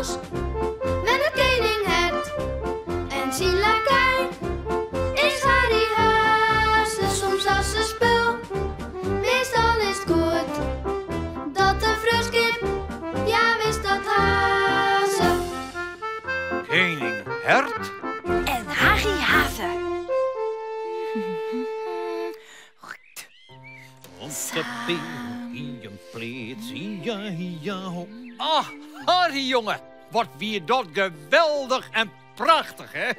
bos met het koninghert en zijn lakij is Harry Haase soms als een spul. Meestal is het goed dat de fruskip, ja wist dat Haase. Koninghert en Harry Haase. Ah, Harry, jongen. Wat weer dat geweldig en prachtig, hè?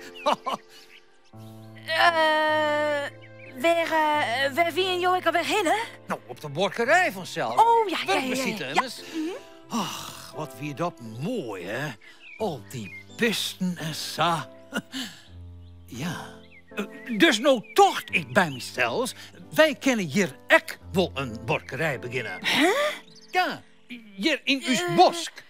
Waar wie en jou alweer heen, hè? Nou, op de borkerij vanzelf. Oh, ja. Ach, wat weer dat mooi, hè? Al die pisten en sa. Ja. Dus nou tocht ik bij mezelf. Wij kennen hier ek wel een borkerij beginnen. Huh? Ja, hier in uw bosk.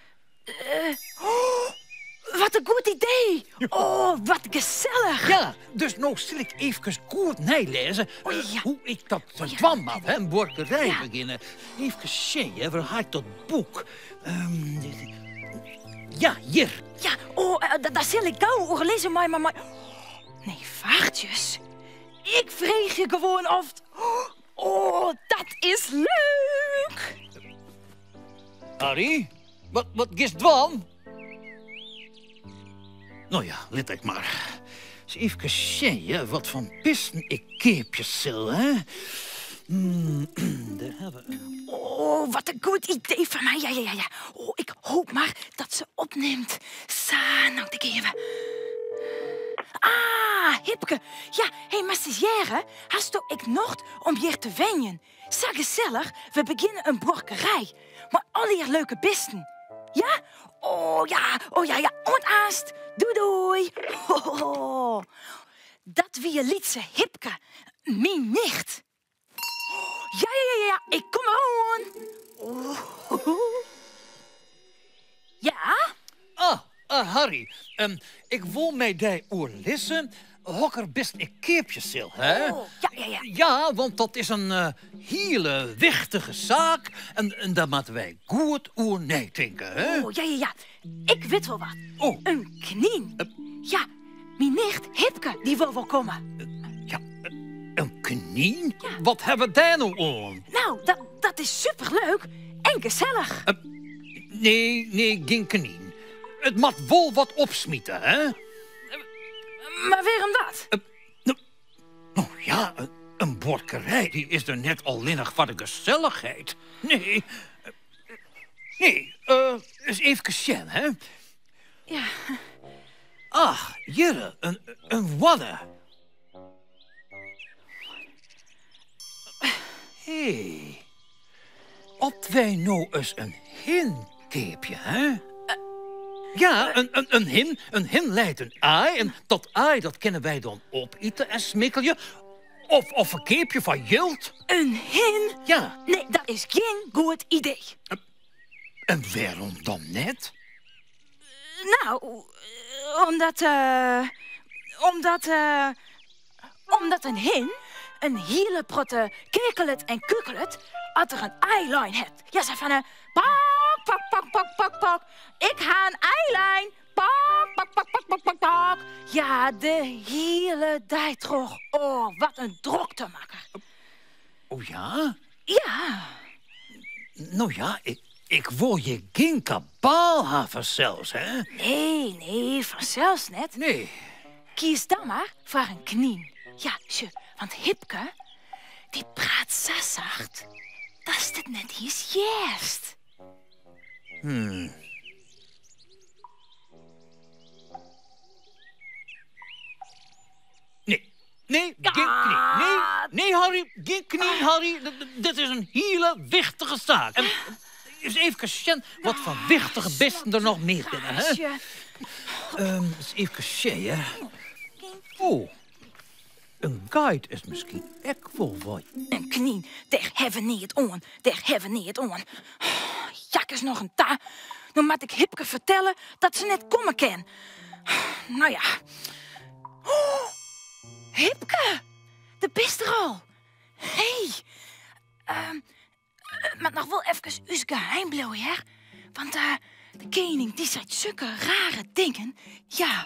Wat een goed idee. Oh, wat gezellig. Ja, dus nou zal ik even goed nalezen hoe ik dat kwam had, hè? Een borkerij beginnen. Even zien, waar had ik dat boek? Ja, hier. Ja, daar zal ik gauw over lezen, maar... Nee, vaartjes. Ik vreeg je gewoon of... Oh, dat is leuk. Harry, wat is dwan? Nou ja, let ik maar. Eens even zien wat voor pisten ik keepjes zal, hè? Daar hebben we... Oh, wat een goed idee van mij. Ja. Oh, ik hoop maar dat ze opneemt. Nou, ik even... Ah, Hipke. Ja, hé, maar stagiaire, hast du ik nog om hier te wenjen? Zo gezellig, we beginnen een borkerij. Maar alle hier leuke bisten. Ja? Oh ja. Ontaast. Doei. Oh. Dat wie je lietse Hipke, mijn nicht. Ja, ik kom eraan. Oh. Ja? Harry, ik wil mij die oorlissen. Hokker best een keepje zil, hè? Oh, ja. Ja, want dat is een hele wichtige zaak. En daar moeten wij goed oer nadenken, hè? Oh, ja. Ik weet wel wat. Oh. Een knien. Ja, mijn nicht Hipke, die wil wel komen. Ja, een knien? Ja. Wat hebben we daar nou aan? Nou, dat is superleuk en gezellig. Nee, geen knien. Het mag wel wat opsmieten, hè? Maar waarom dat? Nou ja, een borkerij die is er net alleenig voor de gezelligheid. Nee, eens even zien, hè? Ja. Ach, hier, een wadde. Hé, op wij nou eens een hinkeepje, hè? Ja, een hin leidt een ei. En dat ei, dat kennen wij dan opeten en smikkelje. Of een keepje van jild. Een hin? Ja. Nee, dat is geen goed idee. En waarom dan net? Nou, omdat een hin een hele protte kekelet en kukelet als er een eilijn hebt. Ja, ze van een pak. Ik ga een eilijn. Pak. Ja, de hele dag terug. Oh, wat een droktemakker. Oh ja? Ja. Nou ja, ik wil je geen kabaal hebben zelfs, hè? Nee, vanzelfs net. Nee. Kies dan maar voor een knie. Ja, want Hipke, die praat zo zacht. Dat is het net eens juist. Nee, geen knie. Nee, Harry, geen knie, Harry. Dit is een hele wichtige zaak. En eens even zien wat voor wichtige besten er nog meer binnen, hè? Eens even zien. Oh, een guide is misschien echt wel wat. Een knie, daar hebben we niet het on. Jak is nog een ta. Dan moet ik Hipke vertellen dat ze net komen kan. Nou ja. Oh, Hipke, de bist er al. Hé. Maar nog wel even uw geheim blijven, hè? Want de koning die zei zulke rare dingen. Ja.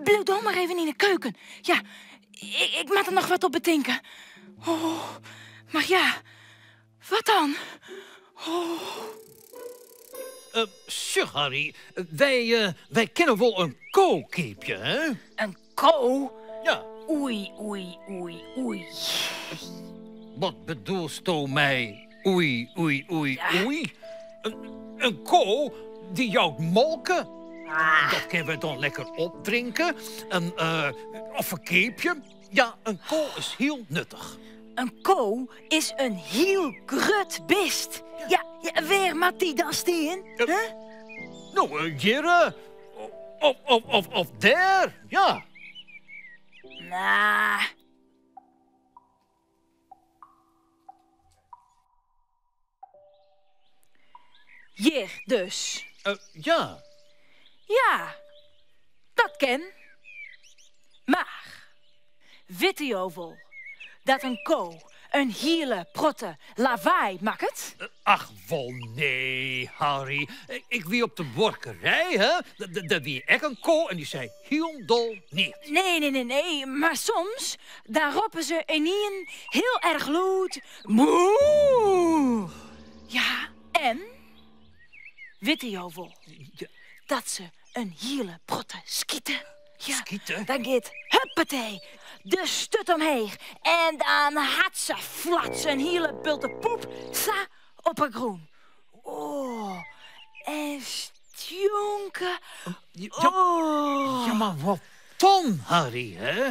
Blijf dan maar even in de keuken. Ja, ik moet er nog wat op bedenken. Oh, maar ja, wat dan? Zeg, Harry, wij kennen wel een koolkeepje, hè? Een ko? Ja. Oei, oei, oei, oei. Wat bedoelst u mij? Oei, oei, oei, Ja. oei? Een kool die jou molken? Dat kunnen we dan lekker opdrinken. Of een keepje. Ja, een kool is heel nuttig. Een ko is een heel grut beest. Ja, waar moet die dan staan? Huh? Nou, hier. Of daar. Ja. Nou. Hier dus. Ja. Ja, dat ken. Maar, weet u al wel dat een ko een hele protte lawaai maakt? Ach, wel nee, Harry. Ik wie op de borkerij, hè? Dat wie ik een kool en die zei heel dol niet. Nee. Maar soms, daar roepen ze ineens heel erg luid. Moe! Ja, en? Weet u al wel Ja, dat ze een hele protte schieten? Ja, Schieten? dan gaat huppatee, de stut omheen. En dan had ze flats een hele bulte poep, sa op een groen. Oh, en stjonken. Oh. Ja, maar wat dan, Harry, hè?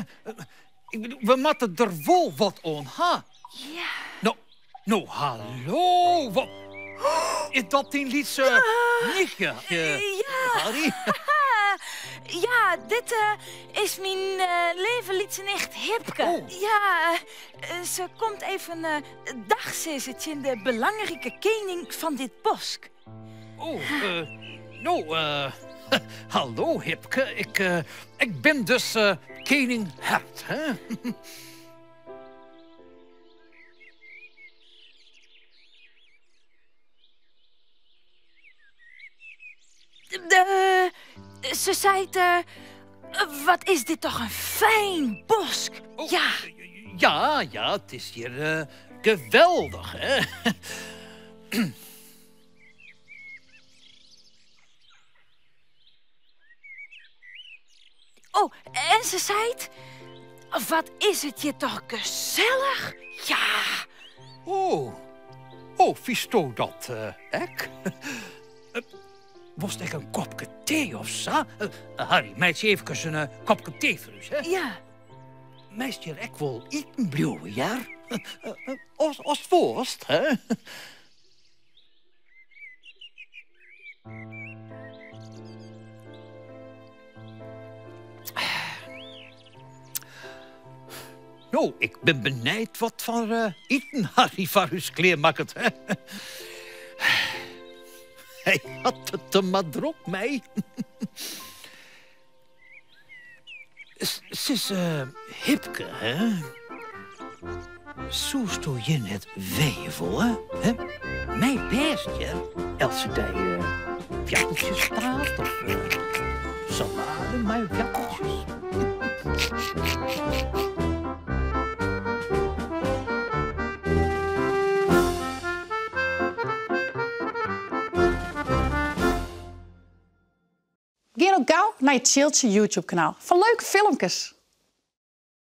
Ik bedoel, we moeten er wel wat aan ha. Ja. Nou, hallo. Wat... Is dat die liedse nichtje, Ja. Harry? Ja, dit is mijn levenliedse nicht Hipke. Oh. Ja, ze komt even dagzitten in de belangrijke koning van dit bosk. Hallo, Hipke. Ik ben dus koning Hert, hè? Ze zei, wat is dit toch een fijn bosk. Oh, Ja. Ja, het is hier geweldig, hè? Oh, en ze zei, wat is het hier toch gezellig. Ja. Visto dat, ek? Was ik een kopje thee of zo? Harry, meid je even een kopje thee voor u, hè? Ja. Meist je ek wel eten blijven, ja? Als voorst, hè? Nou, ik ben benijd wat van eten Harry van uw kleermakkert, hè? Hij had het er maar druk mee. Ze is Hipke, hè? Zo stoor je net weevel, hè? Mij best, ja? Als ze daar jakkeltjes staat of salade met jakkeltjes. Ga ook gauw naar je Chilltje YouTube-kanaal voor leuke filmpjes.